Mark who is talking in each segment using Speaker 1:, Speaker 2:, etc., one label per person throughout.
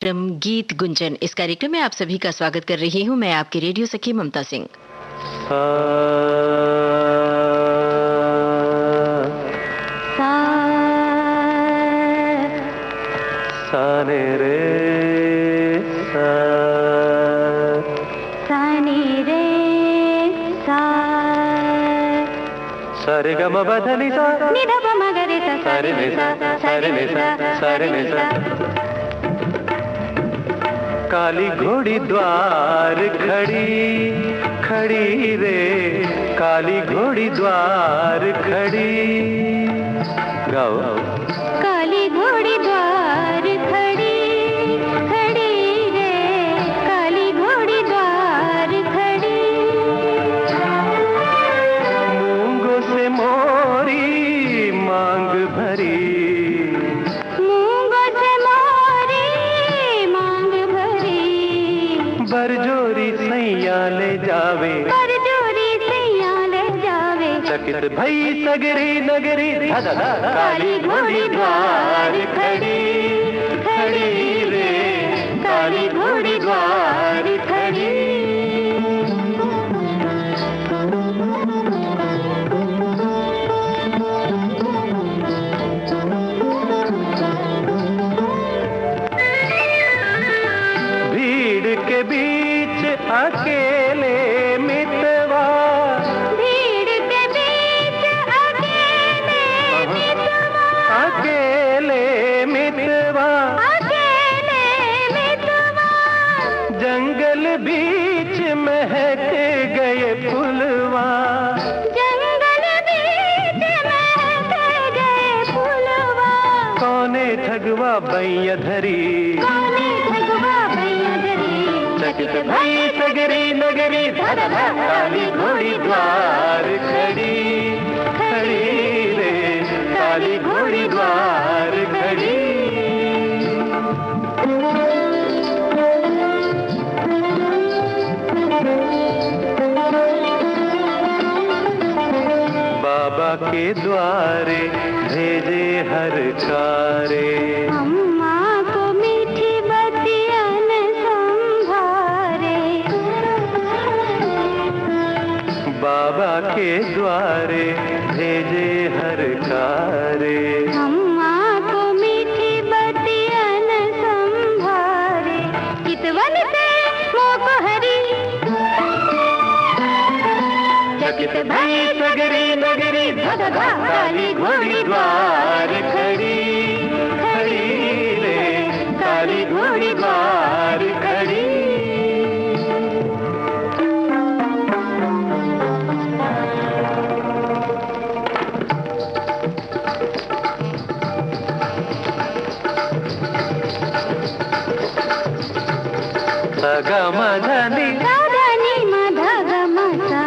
Speaker 1: कार्यक्रम गीत गुंजन। इस कार्यक्रम में आप सभी का स्वागत कर रही हूँ मैं आपकी रेडियो सखी ममता सिंह।
Speaker 2: साने रे सारे ग म प ध नि सा नि ध प म ग रे सा सारे नि सा सारे नि सा सारे नि सा। काली घोड़ी द्वार खड़ी खड़ी रे, काली घोड़ी द्वार खड़ी। गाओ।
Speaker 3: काली घोड़ी द्वार खड़ी खड़ी रे, काली घोड़ी द्वार खड़ी।
Speaker 2: मूंगों से मोरी मांग भरी,
Speaker 3: मूंगों से मोरी मांग भरी।
Speaker 2: बरजोरी सैया ले जावे,
Speaker 3: बरजोरी सैया ले जावे।
Speaker 2: चकित भई सगरी नगरी धा धा। काली घोड़ी द्वार खड़ी खड़ी रे, काली घोड़ी द्वार खड़ी। भीड़ के बीच अकेले मितवा,
Speaker 3: भीड़ के बीच अकेले मितवा,
Speaker 2: अकेले मितवा।
Speaker 3: अकेले मितवा।
Speaker 2: जंगल बीच महक गए फुलवा,
Speaker 3: जंगल बीच महक गए फूलवा।
Speaker 2: कौने ठगवा बैया धरी,
Speaker 3: कौने ठगवा भैया धरी।
Speaker 2: चकित भई सगरी नगरी धा धा। काली घोड़ी द्वार खड़ी खड़ी रे, काली घोड़ी द्वार खड़ी। बाबा के द्वारे भेजे हर कारे,
Speaker 3: अम्मा को मीठी बतियन संभारे।
Speaker 2: बाबा के द्वारे भेजे हर कारे।
Speaker 3: अम्मा को मीठी बतियन संभारे। चितवन से मोह हरी,
Speaker 2: चकित भई सगरी नगरी धा धा। काली घोड़ी द्वार खड़ी खड़ी रे, काली घोड़ी द्वार खड़ी। सगम धनी
Speaker 3: साधनी मधग मसा,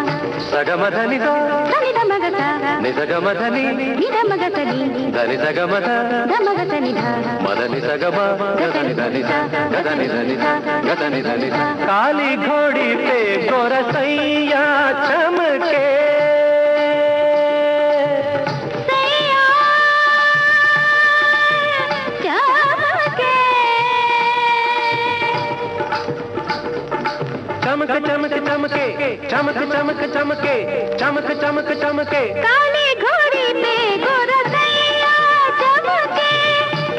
Speaker 2: सगम धनी सा
Speaker 3: धनि धमगसा,
Speaker 2: निसगम धनी
Speaker 3: निधमग सनी,
Speaker 2: धनि सगम ध
Speaker 3: धमग सनि धा।
Speaker 2: मदनि सगम गधनि धनि सा गधनि धनि सा गधनि धनि सा। काली घोड़ी पे गोरसैया चमके,
Speaker 3: सैया चमके।
Speaker 2: चमक चमक चमके, चमक चमक चमके, चमक चमक चमके।
Speaker 3: काली घोड़ी पे गोरसैया चमके।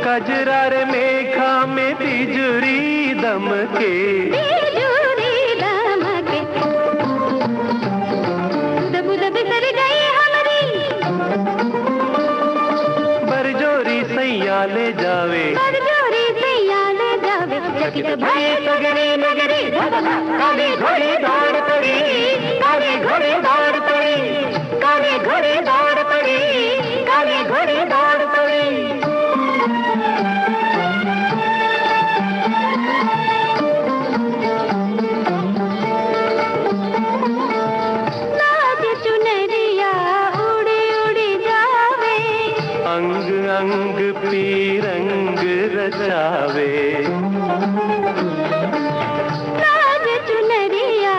Speaker 2: कजरार मेघा में बिजुरी दमके,
Speaker 3: बिजुरी दमके। दब दब कर गई हमरी,
Speaker 2: बरजोरी सैया ले जावे।
Speaker 3: बरजोरी सैया ले जावे। चकित भई
Speaker 2: सगरी नगरी धा धा। काली घोड़ी दौड़ पड़ी, काली घोड़ी दौड़ पड़ी, काली घोड़ी दौड़ पड़ी, काली घोड़ी दौड़ पड़ी।
Speaker 3: नाच चुनरिया उड़ी उड़ी जावे।
Speaker 2: अंग अंग पीरंग रचावे,
Speaker 3: नाच चुनरिया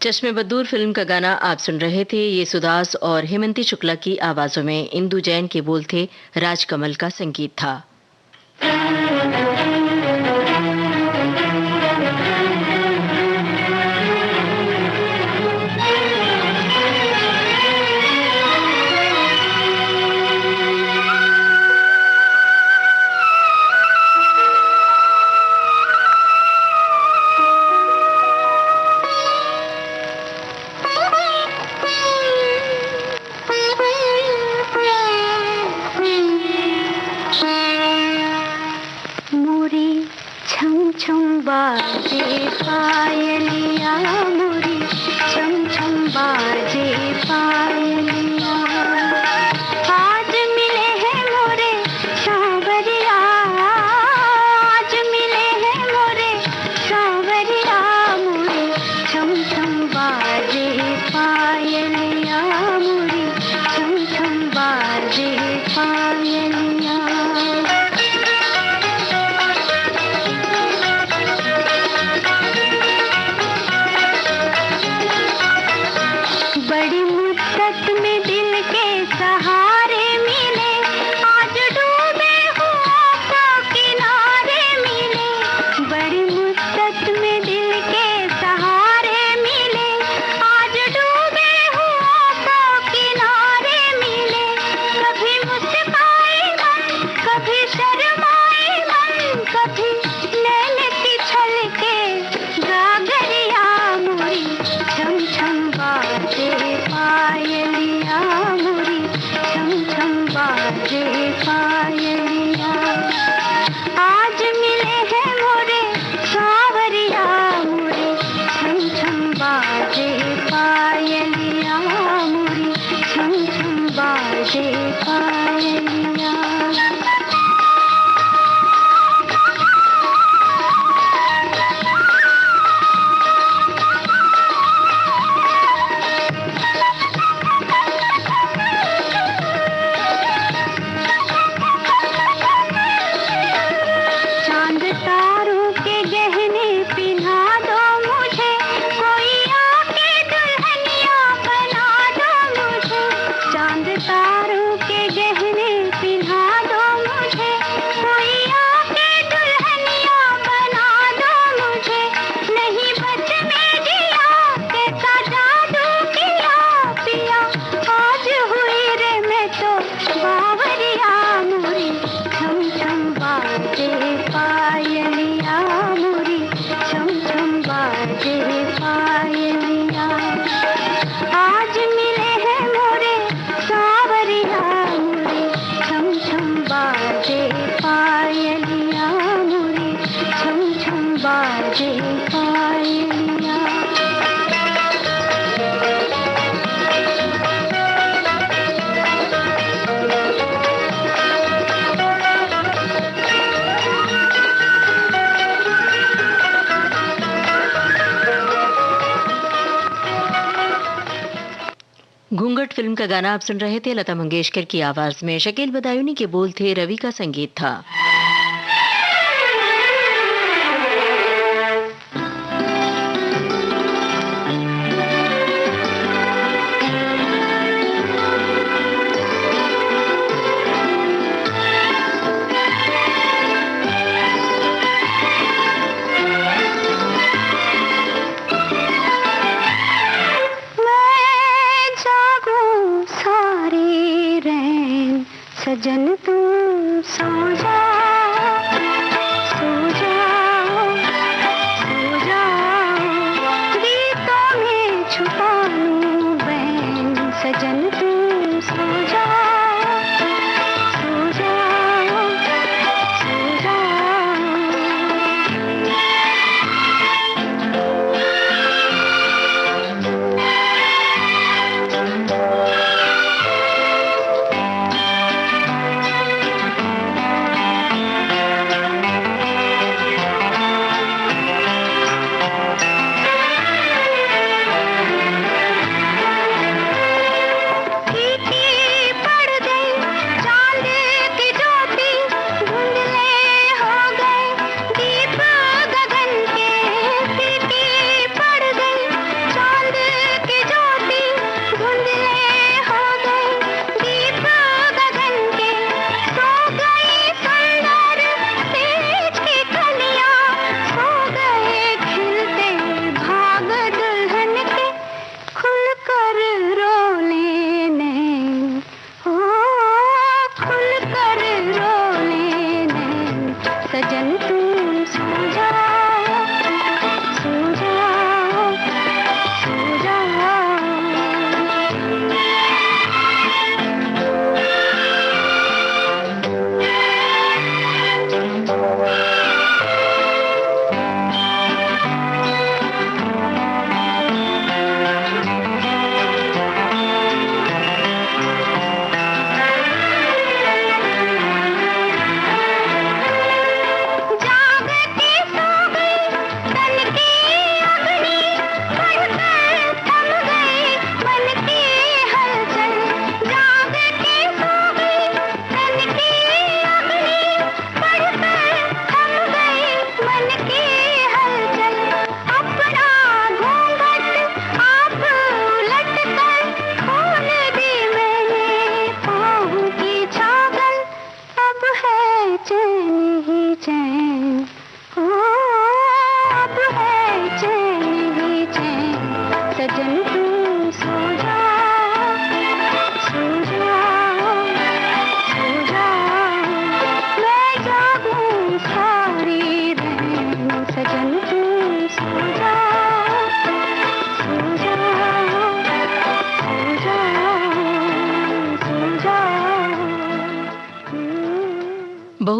Speaker 1: चश्मे बद्दूर फिल्म का गाना आप सुन रहे थे। ये सुदास और हेमंती शुक्ला की आवाजों में इंदु जैन के बोल थे, राजकमल का संगीत था।
Speaker 3: बाजे पायलिया मोरी छम छम बाजे पायलिया आज मिले हैं मोरे सांवरिया आज मिले हैं मोरे सांवरिया मोरी छम छम बाजे पायलिया मोरी छम छम बाजे पायलिया
Speaker 1: घूंघट फिल्म का गाना आप सुन रहे थे। लता मंगेशकर की आवाज में शकील बदायूनी के बोल थे, रवि का संगीत था।
Speaker 3: सजन तू सो जा सो जा सो जा गीतों में छुपा लूं बैन सजन तू सो जा सो जा सो जा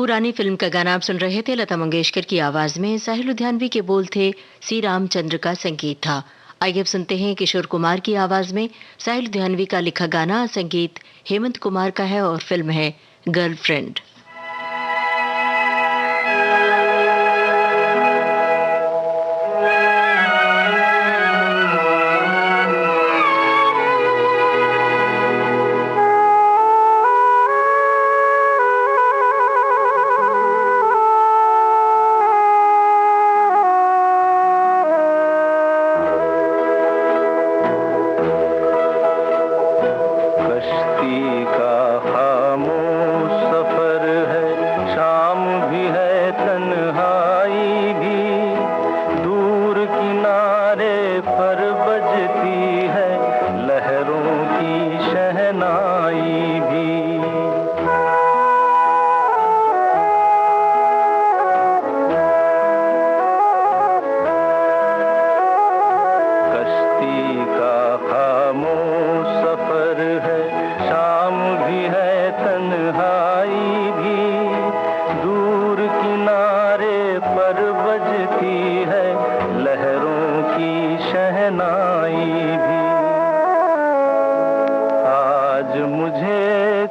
Speaker 1: पुरानी फिल्म का गाना आप सुन रहे थे। लता मंगेशकर की आवाज में साहिल लुधियानवी के बोल थे, सी रामचंद्र का संगीत था। आइए अब सुनते हैं किशोर कुमार की आवाज में साहिल लुधियानवी का लिखा गाना। संगीत हेमंत कुमार का है और फिल्म है गर्लफ्रेंड।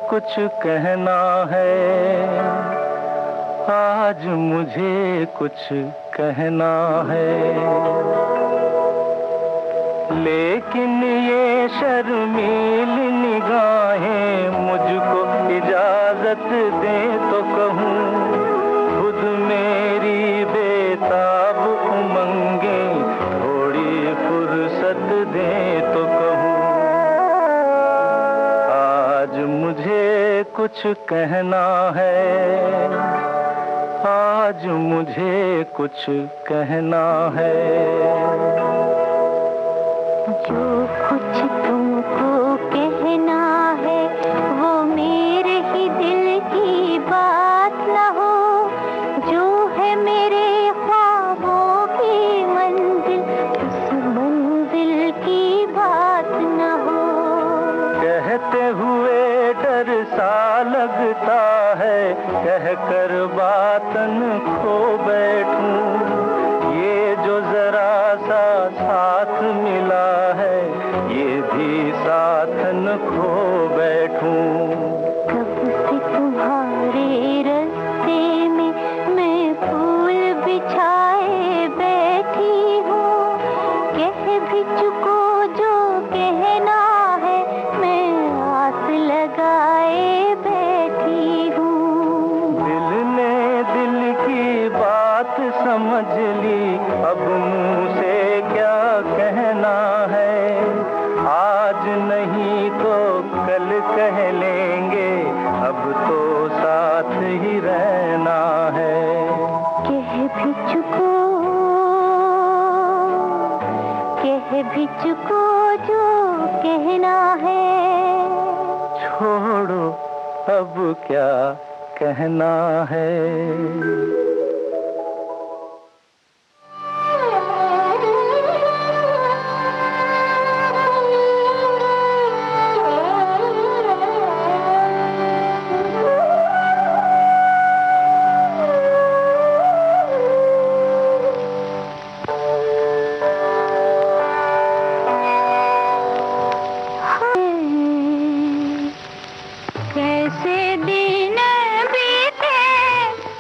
Speaker 2: कुछ कहना है, आज मुझे कुछ कहना है, लेकिन ये शर्मीली निगाहें मुझको इजाजत दे तो कहूँ, खुद मेरी बेताब उमंगे थोड़ी फुर्सत दे तो कहूँ। आज मुझे कुछ कहना है, आज मुझे कुछ कहना है।
Speaker 3: जो कुछ तुमको कहना है वो मेरे ही दिल की बात न हो, जो है मेरे ख्वाबों की मंजिल उस मंजिल की बात न हो।
Speaker 2: कहते हुए डर सा लगता है, कहकर बातन खो बैठूं, ये जो जरा सा साथ मिला है ये भी साथ न खो बैठूं।
Speaker 3: कब से तुम्हारे रास्ते में मैं फूल बिछाए बैठी हूँ, कह भी चुको जो कहना है मैं आस लगाए बैठी हूँ।
Speaker 2: दिल ने दिल की बात समझ ली, अब मुंह से क्या कहना है, आज नहीं तो कल कह लेंगे, अब तो साथ ही रहना है।
Speaker 3: कह भी चुको जो कहना है,
Speaker 2: छोड़ो अब क्या कहना है।
Speaker 3: कैसे दिन बीते,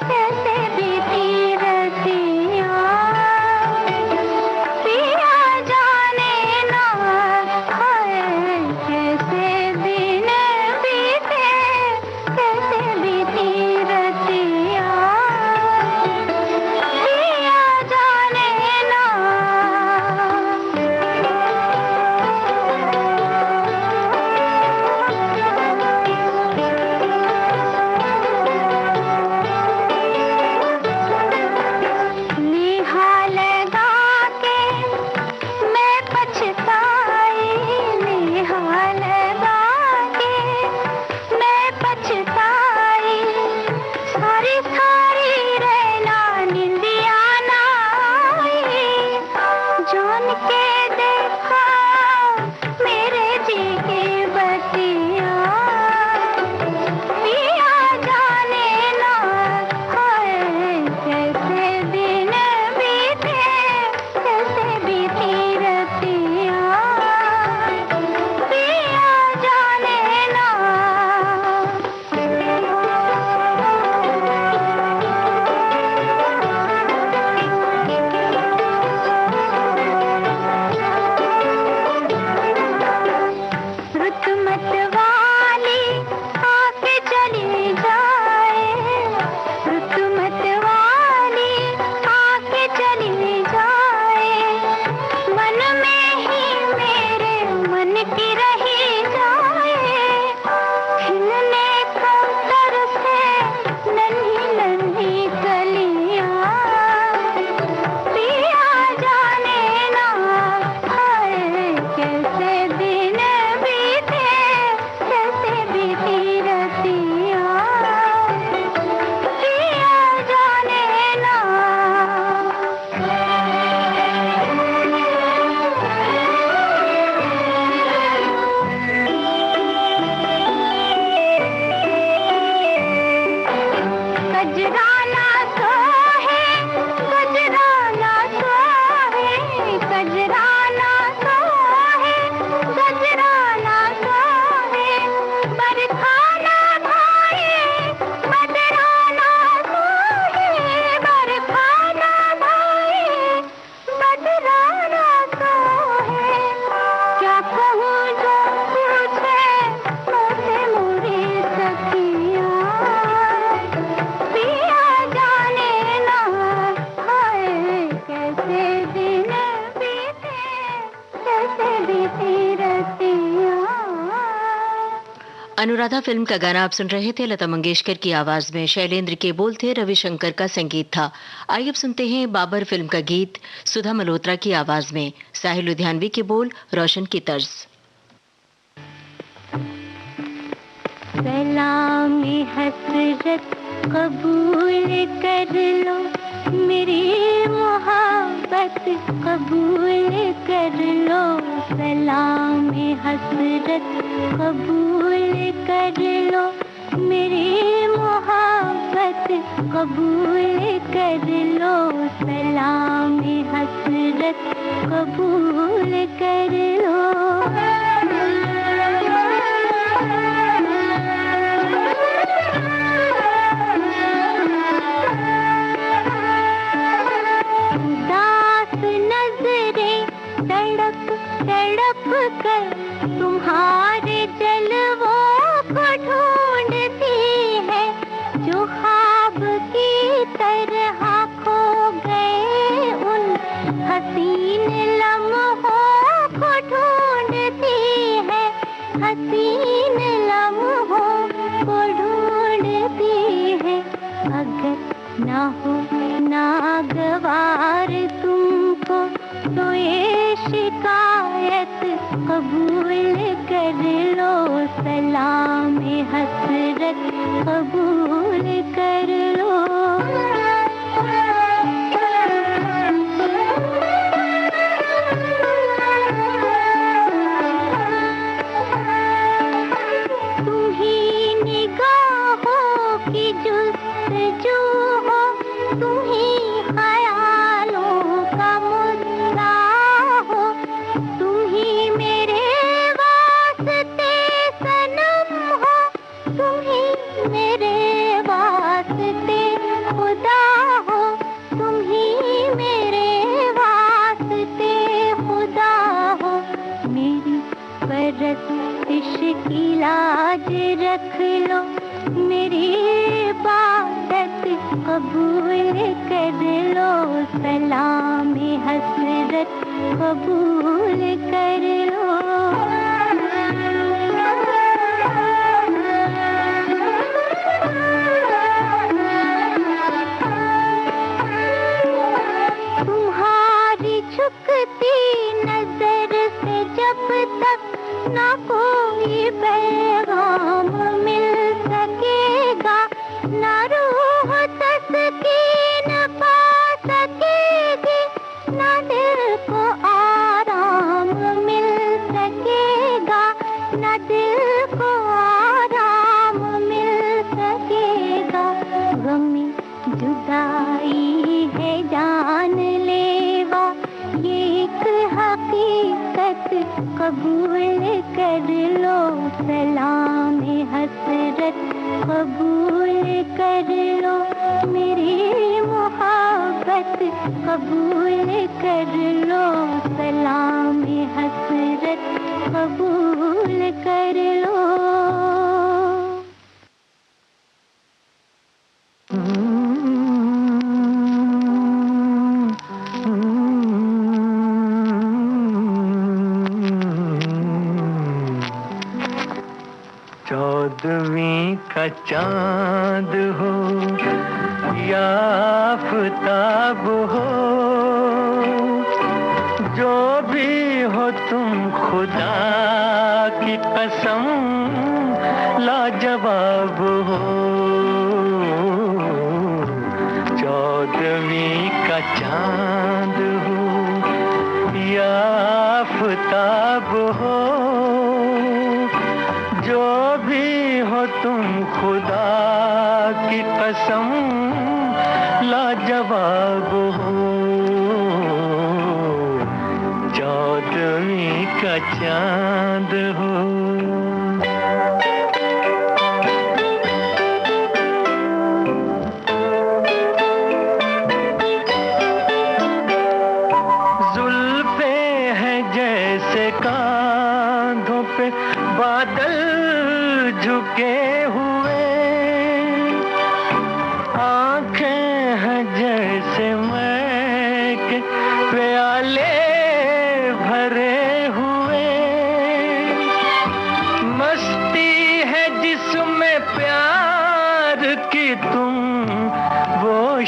Speaker 3: कैसे दिन
Speaker 1: अनुराधा फिल्म का गाना आप सुन रहे थे। लता मंगेशकर की आवाज में शैलेंद्र के बोल थे, रविशंकर का संगीत था। आइए अब सुनते हैं बाबर फिल्म का गीत सुधा मल्होत्रा की आवाज में, साहिल लुधियानवी के बोल, रोशन की तर्ज।
Speaker 3: सलामी हसरत कबूल कर लो, मेरी मोहब्बत कबूल कर लो। सलामी हसरत कबूल कर लो, मेरी मोहब्बत कबूल कर लो। सलामी हसरत कबूल कर लो। कर तुम्हारे जलवों को ढूंढती है, जो ख्वाब की तरह खो गए उन हसीन लम्हों को ढूंढती है, हसीन लम्हों को ढूंढती है। अगर ना हो नागवार तुमको तो ये शिकायत कबूल कर लो। सलामी हसरत कबूल कर लो। तुम्ही निगाहों की जुस्तजू हो, तुम्ही ख्यालों का मुद्दा हो, तुम्ही मेरे वास्ते सनम हो, तुम्ही मेरे वास्ते खुदा हो, तुम्ही मेरे वास्ते खुदा हो। मेरी परस्तिश की लाज रख लो, मेरी इबादत कबूल कर लो। सलामी हसरत कबूल कर लो। तुम्हारी झुकती नजर से जब तक ना कोई पैगाम मिल सकेगा, ना रूह तस्कीन पा सकेगी, ना दिल को आराम मिल सकेगा, ना दिल को आराम मिल सकेगा। गमी जुदाई है जान लेवा, ये एक हकीकत कबूल कर लो। सलामी हसरत कबूल कर लो, मेरी मोहब्बत कबूल कर लो। सलामी हसरत कबूल कर लो।
Speaker 2: चौदहवीं का चांद हो या आफताब हो, जो भी हो तुम खुदा की कसम लाजवाब हो। चौदहवीं का चांद हो या आफताब हो, जो भी हो तुम खुदा की कसम लाजवाब हो। चौदहवीं का चांद हो। जुल्फे हैं जैसे कांधों पे बादल झुके हुए, आंखें हैं जैसे मैं के प्याले भरे हुए, मस्ती है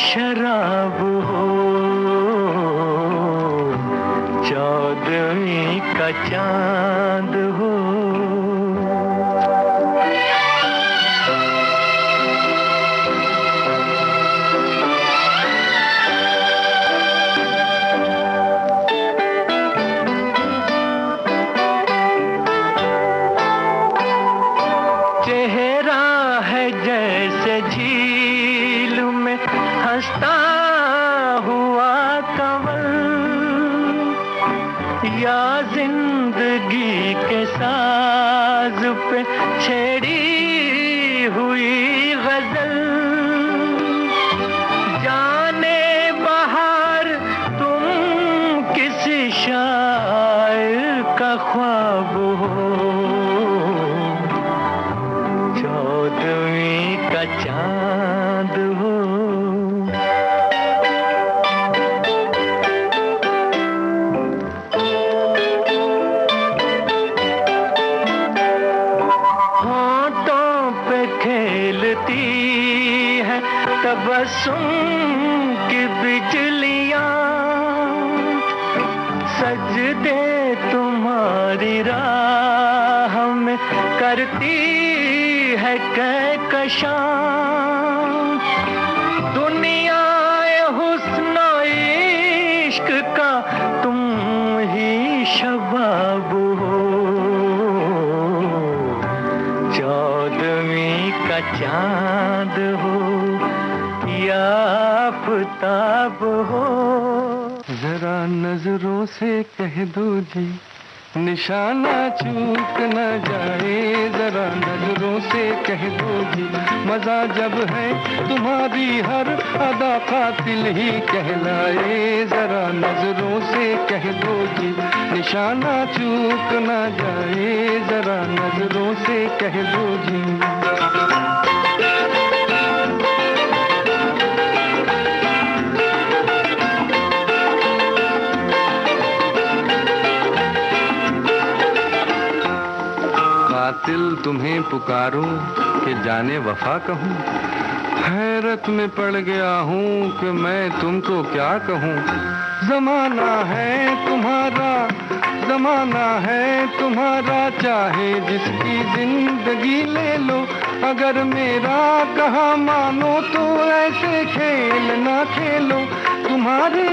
Speaker 2: शराब हो, चौदहवीं का चांद हो। चेहरा है जैसे झील में हंसता हुआ कंवल, या जिंदगी के साज पे छेड़ी हुई गजल। जाने बहार तुम किसी शायर का ख्वाब हो, चौदहवीं का चांद हो। होंठों पे खेलती है तबस्सुम की बिजलियां, सजदे तुम्हारी राह में करती है कहकशां। दुनिया हुस्न इश्क का तुम ही शबाब हो, चौदहवीं का चांद हो या आफताब हो। जरा नजरों से कह दो जी निशाना चूक न जाए, जरा नजरों से कह दो जी मजा जब है तुम्हारी हर अदा कातिल ही कहलाए। जरा नजरों से कह दो जी निशाना चूक न जाए, जरा नजरों से कह दो जी। कातिल तुम्हें पुकारूं कि जाने वफा कहूं, हैरत में पड़ गया हूं कि मैं तुमको क्या कहूं। जमाना है तुम्हारा, जमाना है तुम्हारा, चाहे जिसकी जिंदगी ले लो। अगर मेरा कहा मानो तो ऐसे खेल ना खेलो। तुम्हारी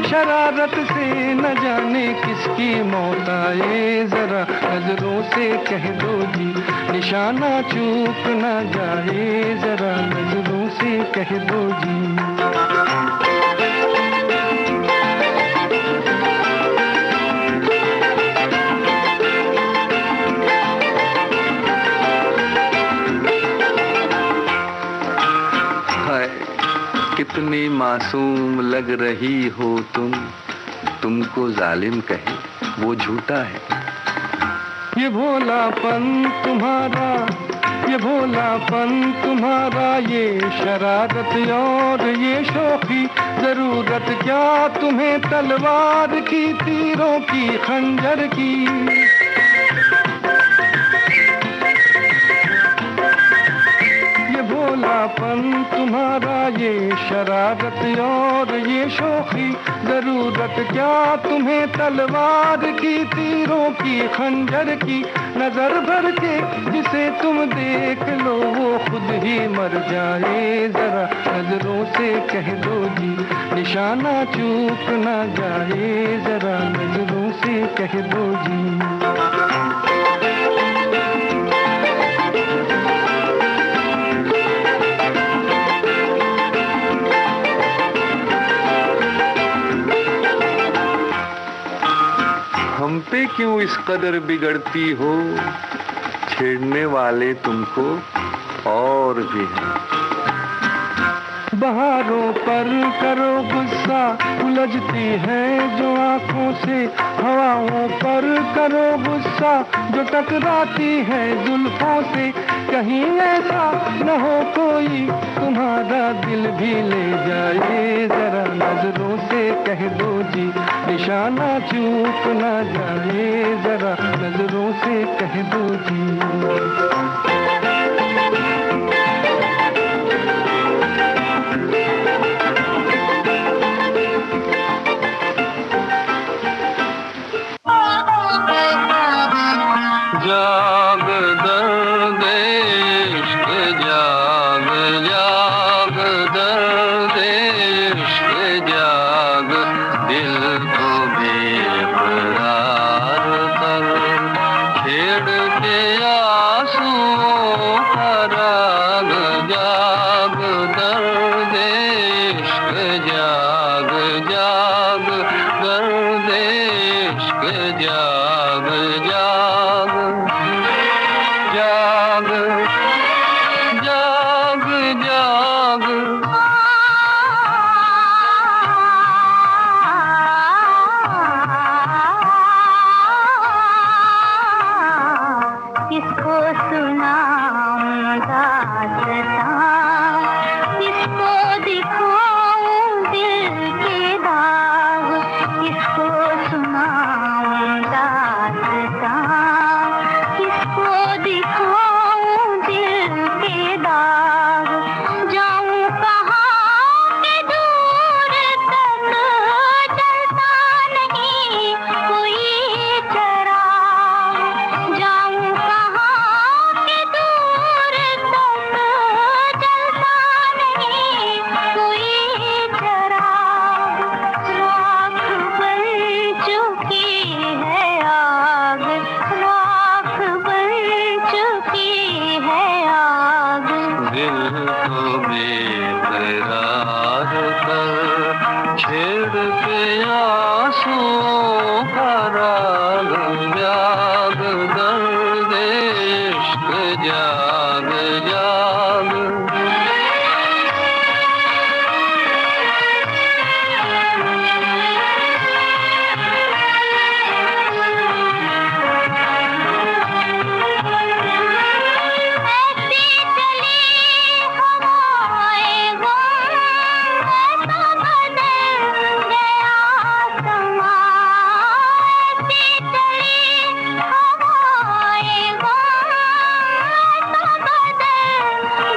Speaker 2: शरारत से न जाने किसकी मौत आए। जरा नजरों से कह दो जी निशाना चूक न जाए, जरा नजरों से कह दो जी। कितनी मासूम लग रही हो तुमको जालिम कहे वो झूठा है। ये भोलापन तुम्हारा, ये भोलापन तुम्हारा, ये शरारत और ये शौकी, जरूरत क्या तुम्हें तलवार की, तीरों की, खंजर की। भोलापन तुम्हारा, ये शरारत और ये शौकी, जरूरत क्या तुम्हें तलवार की, तीरों की, खंजर की। नजर भर के जिसे तुम देख लो वो खुद ही मर जाए। जरा नजरों से कह दो जी निशाना चूक न जाए, जरा नजरों से कह दो जी। हम पे क्यों इस कदर बिगड़ती हो, छेड़ने वाले तुमको और भी हैं। बहारों पर करो गुस्सा, उलझती है जो आंखों से। हवाओं पर करो गुस्सा जो टकराती है जुल्फों से। कहीं ऐसा न हो कोई तुम्हारा दिल भी ले जाए। जरा नजरों से कह दो जी निशाना चूक न जाए, जरा नजरों से कह दो जी। जाग दर्द इश्क जाग जाग दर्द इश्क जाग दिल को बेकरार कर छेड़ के आंसुओं का राग जाग दर्द इश्क जाग जाग दर्द इश्क जाग जाग जाग जाग जाग
Speaker 3: किसको सुनाऊं दास्तां, किसको दिखाऊं दिल के दाग, किसको सुनाऊं दास्तां, किसको दिखाऊं दिल के दाग, जाऊं कहाँ के दूर तक जलता नहीं कोई चराग, जाऊं कहाँ के दूर तक जलता नहीं कोई चराग, राख बन चुकी है आग, राख बन चुकी है आग।
Speaker 2: दिल को बेकरार कर छेड़ के आंसुओं का राग जाग दर्द इश्क जाग जाग
Speaker 3: ऐसी चली हवाएं गम, ऐसा बदल गया समा, ऐसी चली हवाएं गम, ऐसा बदल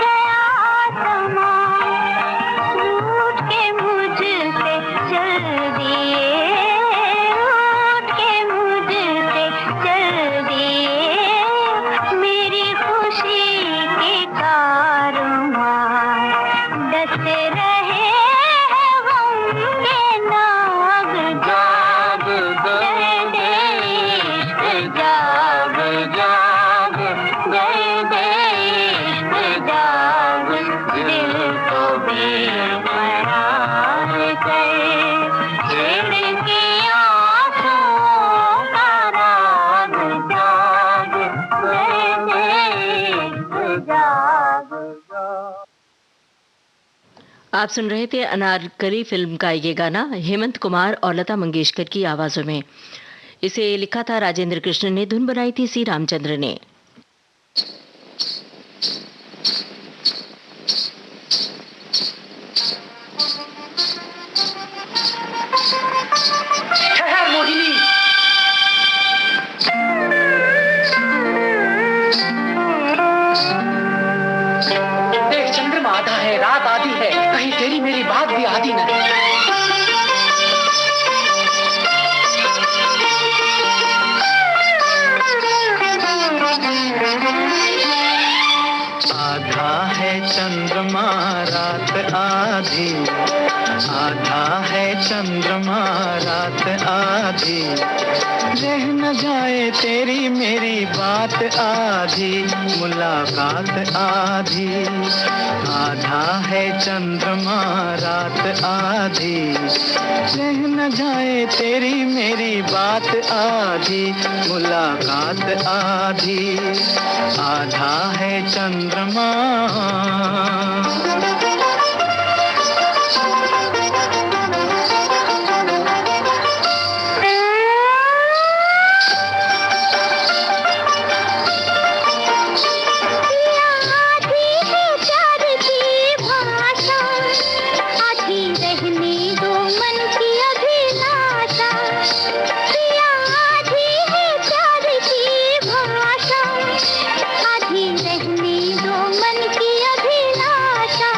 Speaker 3: गया समा, रूठ के मुझसे चल दिए, रूठ के मुझसे चल दिए, मेरी खुशी के कारवां डसे रहे हैं गम के नाग,
Speaker 2: जाग दर्द इश्क जाग जाग दर्द इश्क जाग दिल को बेकरार कर छेड़ के आंसुओं का राग जाग दर्द इश्क जाग जाग।
Speaker 1: आप सुन रहे थे अनारकली फिल्म का ये गाना हेमंत कुमार और लता मंगेशकर की आवाजों में। इसे लिखा था राजेंद्र कृष्ण ने, धुन बनाई थी सी रामचंद्र ने।
Speaker 4: ठहर मोहिनी, देख चंद्रमा आधा है, रात आधी है, कहीं तेरी मेरी बात भी आधी न है।
Speaker 2: आधा है चंद्रमा रात आधी, आधा है चंद्रमा रात आधी, रह न जाए तेरी मेरी बात आधी, मुलाकात आधी। आधा है चंद्रमा रात आधी, रह न जाए तेरी मेरी बात आधी, मुलाकात आधी। आधा है चंद्रमा।
Speaker 3: रहने दो मन की अभिलाषा।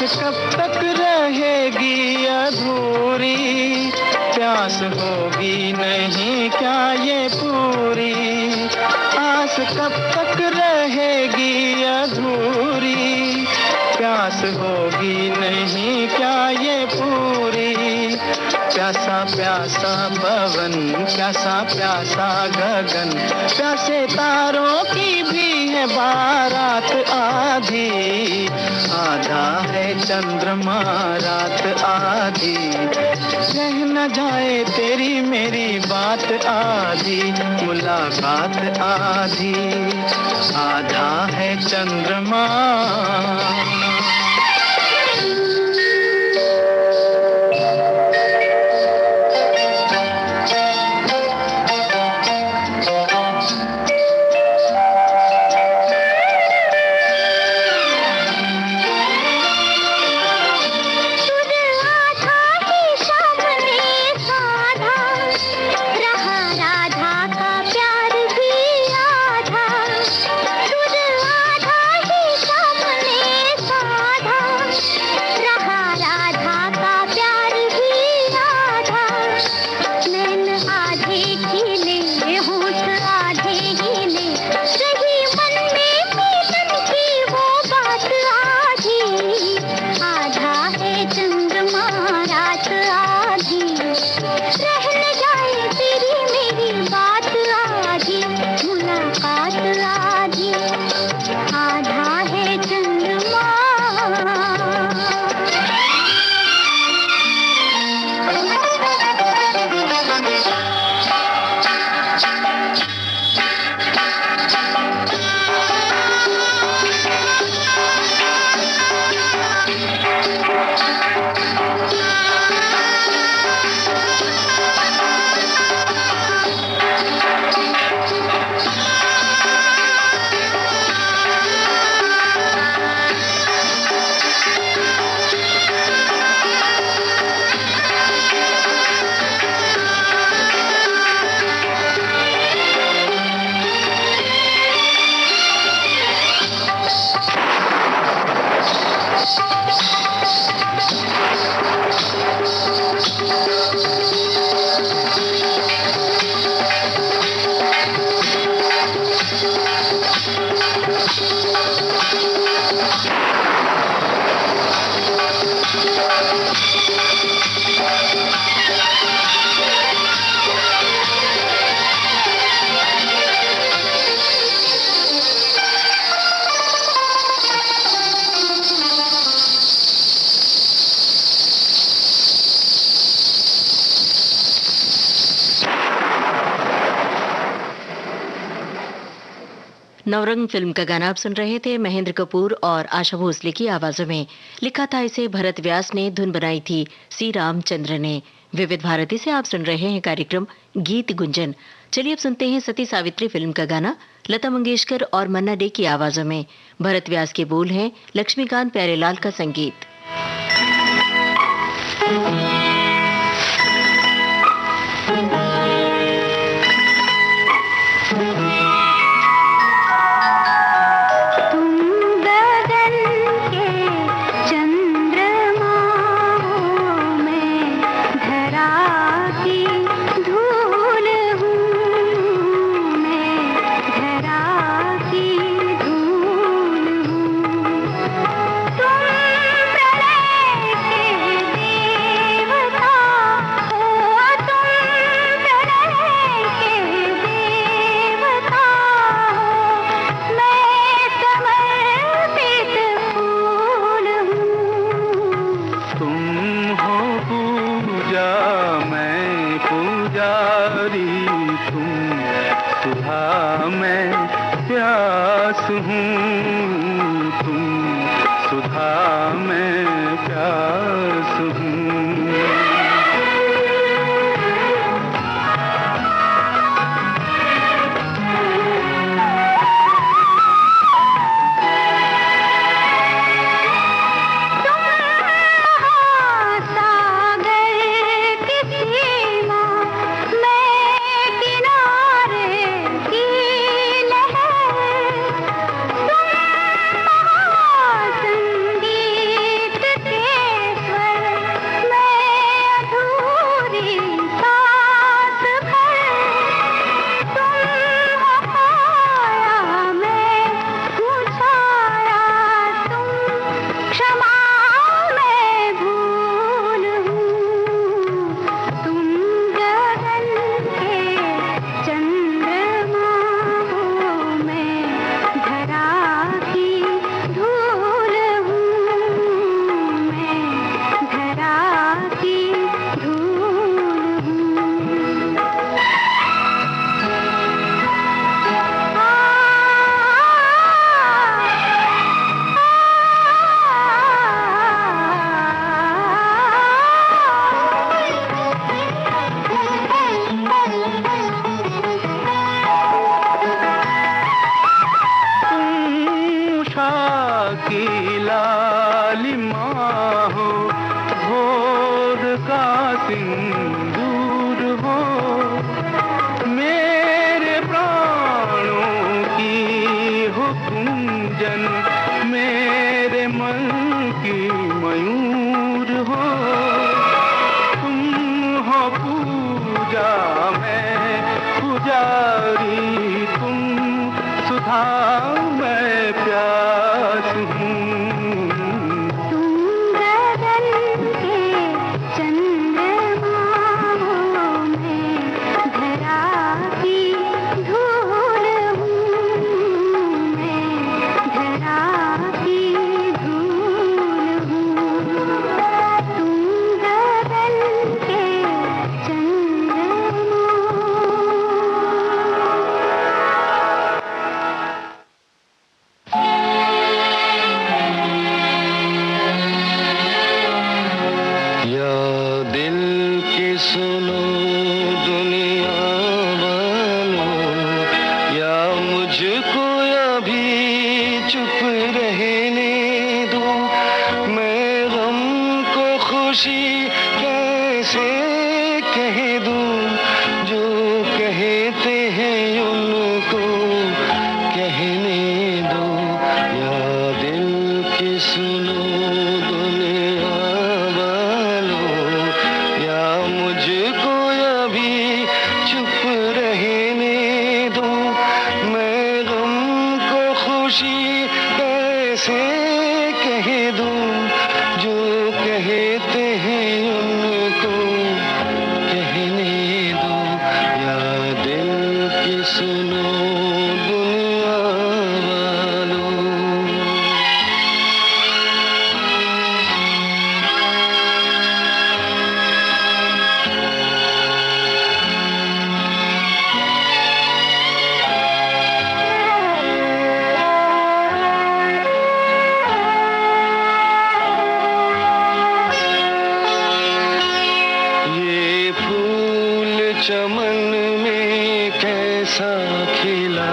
Speaker 2: कब तक रहेगी अधूरी, प्यास होगी नहीं क्या ये पूरी, आस कब तक रहेगी अधूरी, प्यास होगी नहीं क्या ये पूरी। प्यासा प्यासा पवन, प्यासा प्यासा गगन, प्यासे तारों की भी है बारात आधी, आधा है चंद्रमा रात आधी, रह न जाए तेरी मेरी बात आधी, मुलाकात आधी, आधा है चंद्रमा।
Speaker 1: नवरंग फिल्म का गाना आप सुन रहे थे महेंद्र कपूर और आशा भोसले की आवाजों में। लिखा था इसे भरत व्यास ने, धुन बनाई थी सी रामचंद्र ने। विविध भारती से आप सुन रहे हैं कार्यक्रम गीत गुंजन। चलिए अब सुनते हैं सती सावित्री फिल्म का गाना लता मंगेशकर और मन्ना डे की आवाजों में। भरत व्यास के बोल हैं, लक्ष्मीकांत प्यारेलाल का संगीत।
Speaker 2: की लालिमा हो, भोर का सिंदूर हो, मेरे प्राणों की हो कुंजन, मेरे मन की मयूर हो। तुम हो पूजा, मैं पुजारी, तुम सुधा, मैं प्यास हूँ।
Speaker 3: तुम गगन के चंद्रमा हो, मैं धरा की धूल हूँ, मैं धरा की धूल हूँ। तुम गगन के चंद्रमा।
Speaker 2: या दिल की सुनो दुनिया वालों, या मुझको अभी चुप रहने दो। मैं गम को खुशी कैसे कह दूं, जो कहते हैं उनको कहने दो। या दिल की सुनो दुनिया वालों, या मुझको अभी चुप रहने दो। मैं गम को खुशी कैसे कह दूं, जो कहते हैं उनको कहने दो। या दिल की सुनो दुनिया वालों। ये फूल चमन में कैसा खिला,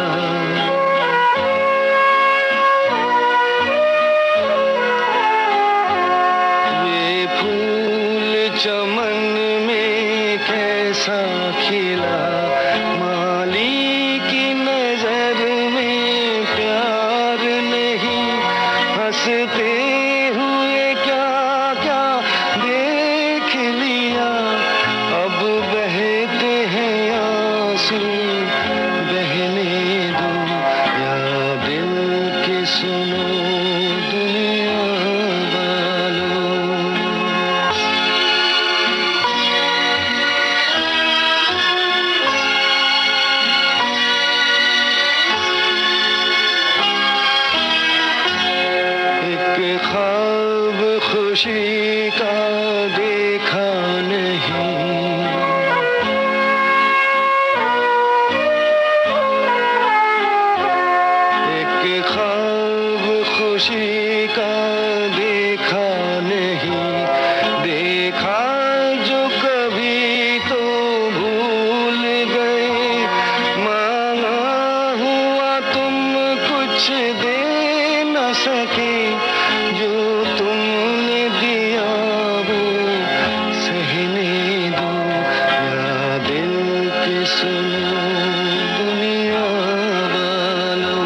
Speaker 2: ये फूल चमन में कैसा खिला। माली की नजर में प्यार नहीं, हंसते हुए क्या क्या देख लिया। अब बहते हैं आंसू, बहने दो। या दिल की सुनो दुनिया वालों। एक ख्वाब खुशी का देखा नहीं, एक ख्वाब खुशी का देखा नहीं। देखा जो कभी तो भूल गए, मांगा हुआ तुम कुछ दे न सके। जो तुमने दिया वो सहने दो। या दिल की सुनो दुनिया वालों।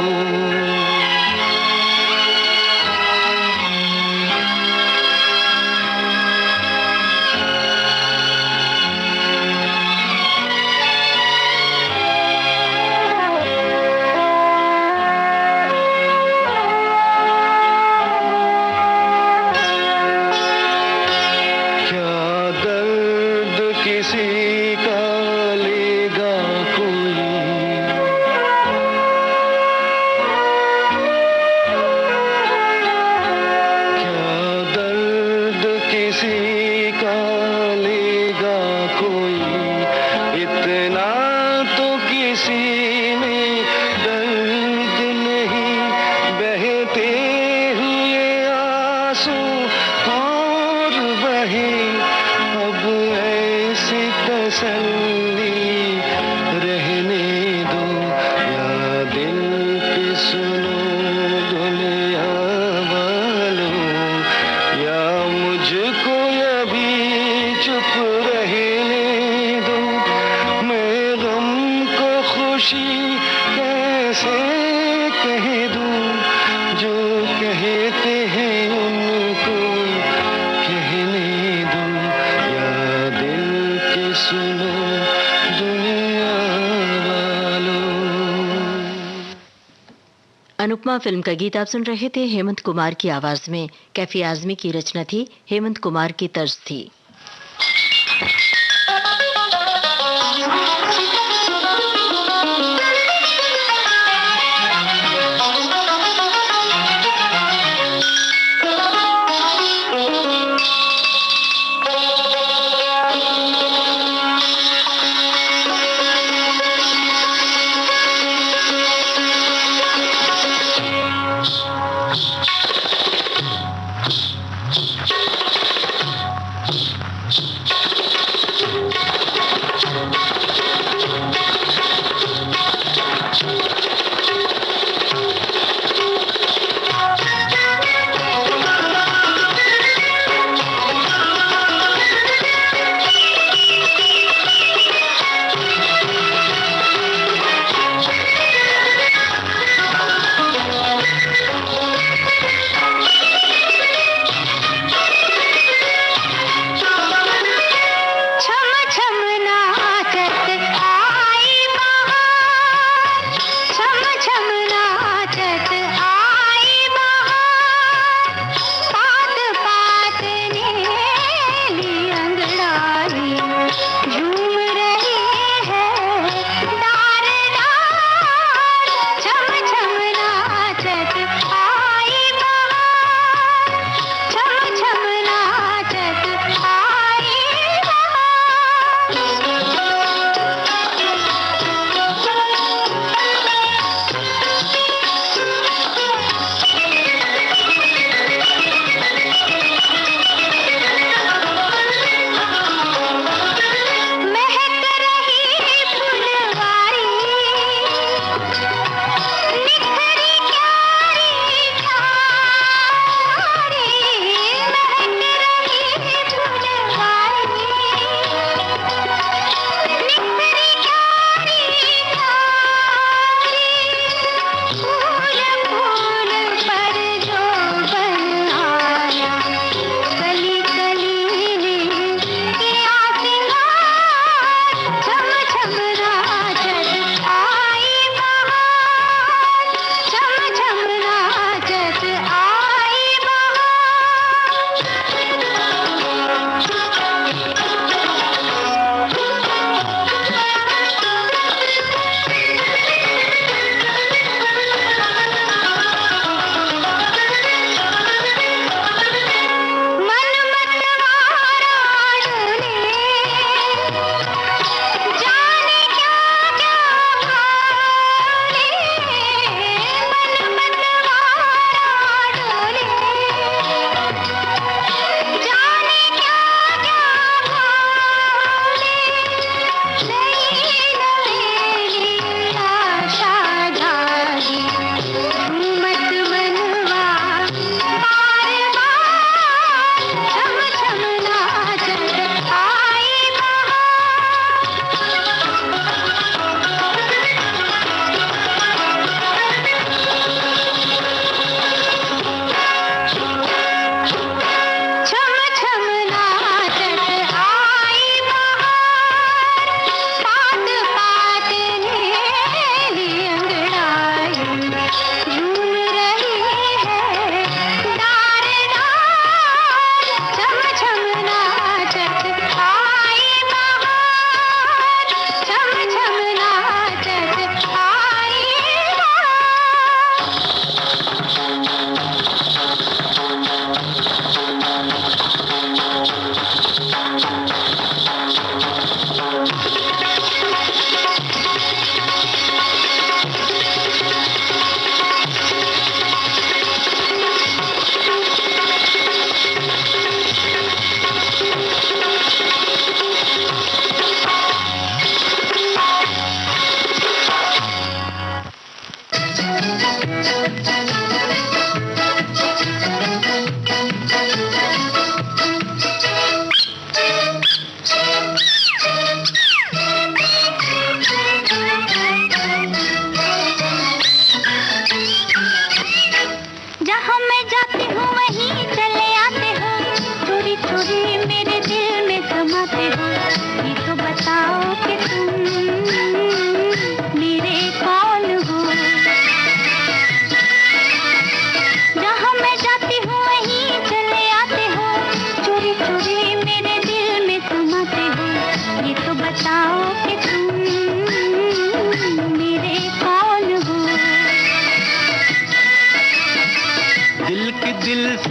Speaker 2: क्या दर्द किसी का लेगा कोई, क्या दर्द किसी का लेगा कोई। इतना तो किसी में दर्द नहीं, बहते हुए आंसू और बहे। अब ऐसी तसल्ली रहने दो। या दिल की सुनो दुनिया
Speaker 5: हैं उनको कहने दो, या दिल के सुनो दुनिया वालों।
Speaker 1: अनुपमा फिल्म का गीत आप सुन रहे थे हेमंत कुमार की आवाज में। कैफी आजमी की रचना थी, हेमंत कुमार की तर्ज थी।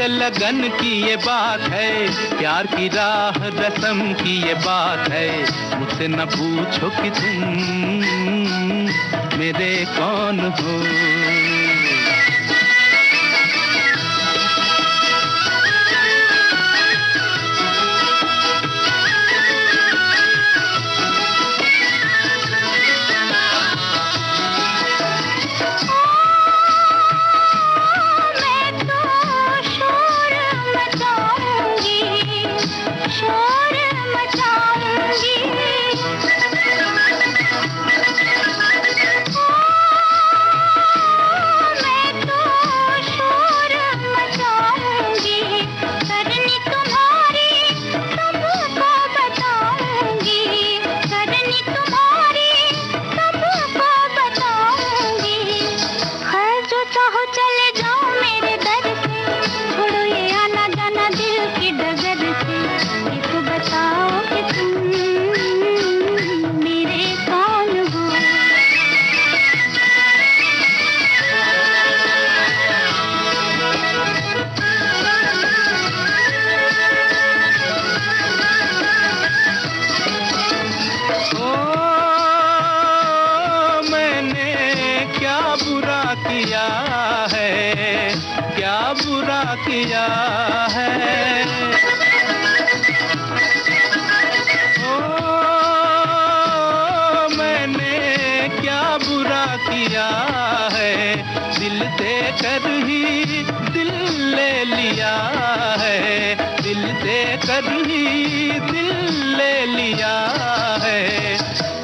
Speaker 2: से लगन की ये बात है, प्यार की राह रस्म की ये बात है। मुझसे न पूछो कि तुम मेरे कौन हो। किया है ओ मैंने क्या बुरा किया है, दिल देकर ही दिल ले लिया है, दिल देकर ही दिल ले लिया है।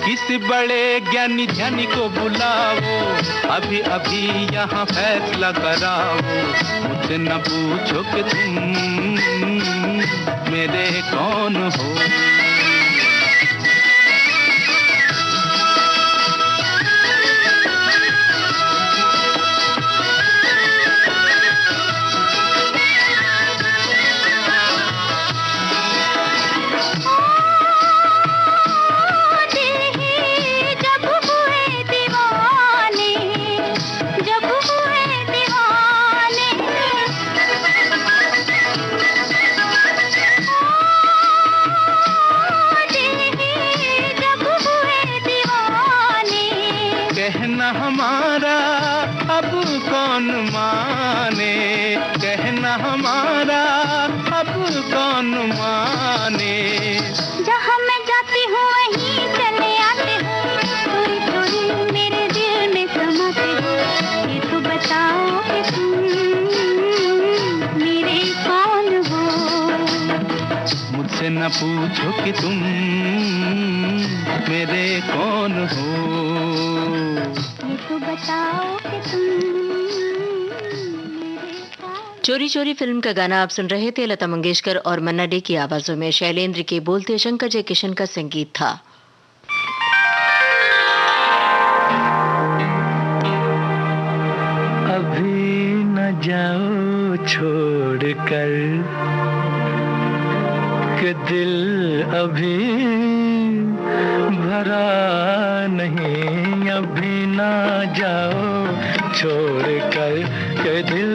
Speaker 2: किसी बड़े ज्ञानी ध्यानी को बुलाओ, अभी अभी यहाँ फैसला कराओ। मुझसे न पूछो कि तुम मेरे कौन हो। हमारा अब कौन माने, कहना हमारा अब कौन माने।
Speaker 3: जहाँ मैं जाती हूँ वहीं चले आते हो, थोड़ी थोड़ी मेरे दिल में समाते हो। ये तो बताओ कि तुम मेरे कौन हो।
Speaker 2: मुझसे न पूछो कि तुम मेरे कौन हो।
Speaker 1: चोरी चोरी फिल्म का गाना आप सुन रहे थे। लता मंगेशकर और मन्ना डे की आवाजों में शैलेंद्र के बोलते शंकर जयकिशन का संगीत था।
Speaker 2: अभी न जाओ छोड़ कर कि दिल अभी भरा नहीं, अभी ना जाओ छोड़ कर के दिल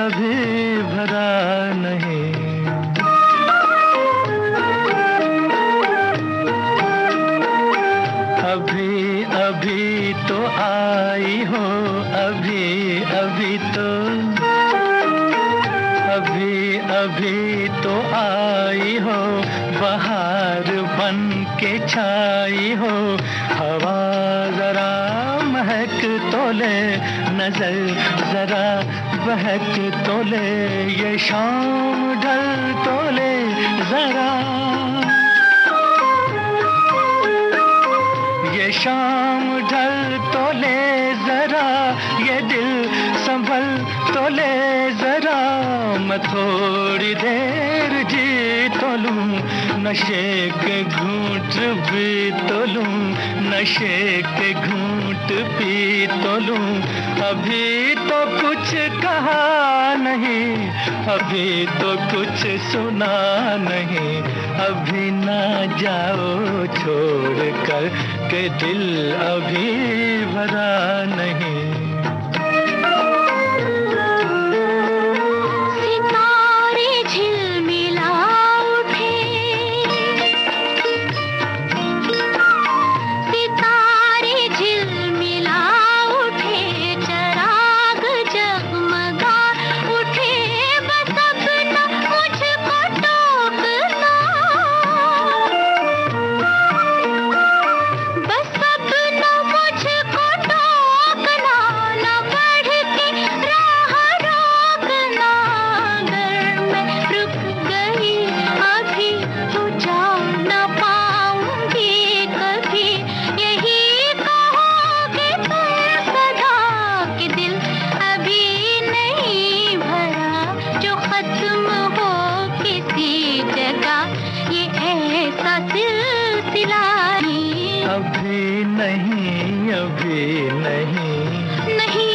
Speaker 2: अभी भरा नहीं। अभी अभी तो आई हो, अभी अभी तो, अभी अभी तो आई हो, बहार बन के छाई हो। हवा जरा महक तो ले, नजर जरा बहक तो ले, ये शाम ढल तो ले जरा, ये शाम ढल तो ले जरा, ये दिल संभल तो ले जरा। मैं थोड़ी देर जी तो लूं, नशे के घूंट भी तो लूं, नशे के घूंट पी तो लूं। अभी तो कुछ कहा नहीं, अभी तो कुछ सुना नहीं, अभी ना जाओ छोड़ कर के दिल अभी भरा नहीं।
Speaker 3: सितारों सिलसिला
Speaker 2: अभी नहीं, अभी नहीं,
Speaker 3: नहीं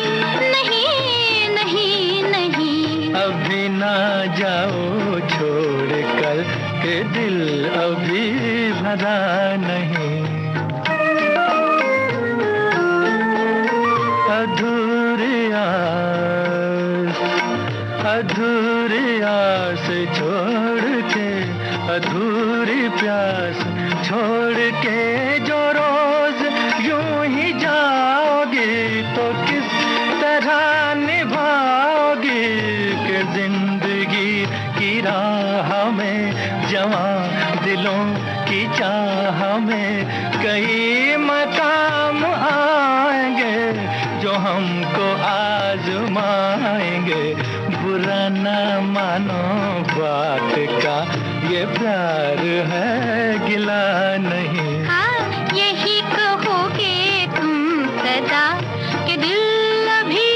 Speaker 3: नहीं नहीं नहीं,
Speaker 2: अभी ना जाओ छोड़ कर के दिल अभी भरा नहीं। अधूरी आस छोड़ के, अधूरी प्यास छोड़ के जो रोज यूं ही जाओगी तो किस तरह निभाओगी कि जिंदगी की राह में जवां दिलों की चाह में कई मकाम आएंगे जो हमको आजमाएंगे। बुरा न मानो बात का, ये प्यार है गिला नहीं।
Speaker 3: हाँ यही कहोगे तुम सदा कि दिल अभी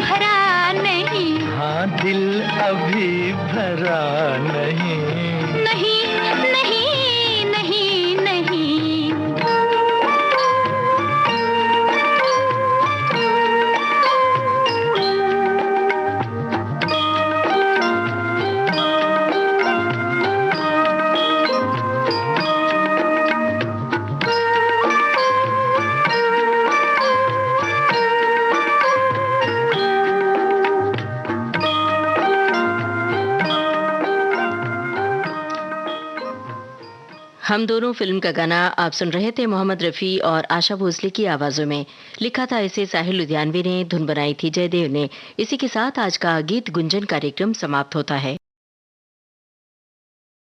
Speaker 3: भरा नहीं।
Speaker 2: हाँ दिल अभी भरा नहीं,
Speaker 3: नहीं नहीं नहीं नहीं।
Speaker 1: हम दोनों फिल्म का गाना आप सुन रहे थे मोहम्मद रफ़ी और आशा भोसले की आवाज़ों में। लिखा था इसे साहिल लुधियानवी ने, धुन बनाई थी जयदेव ने। इसी के साथ आज का गीत गुंजन कार्यक्रम समाप्त होता है।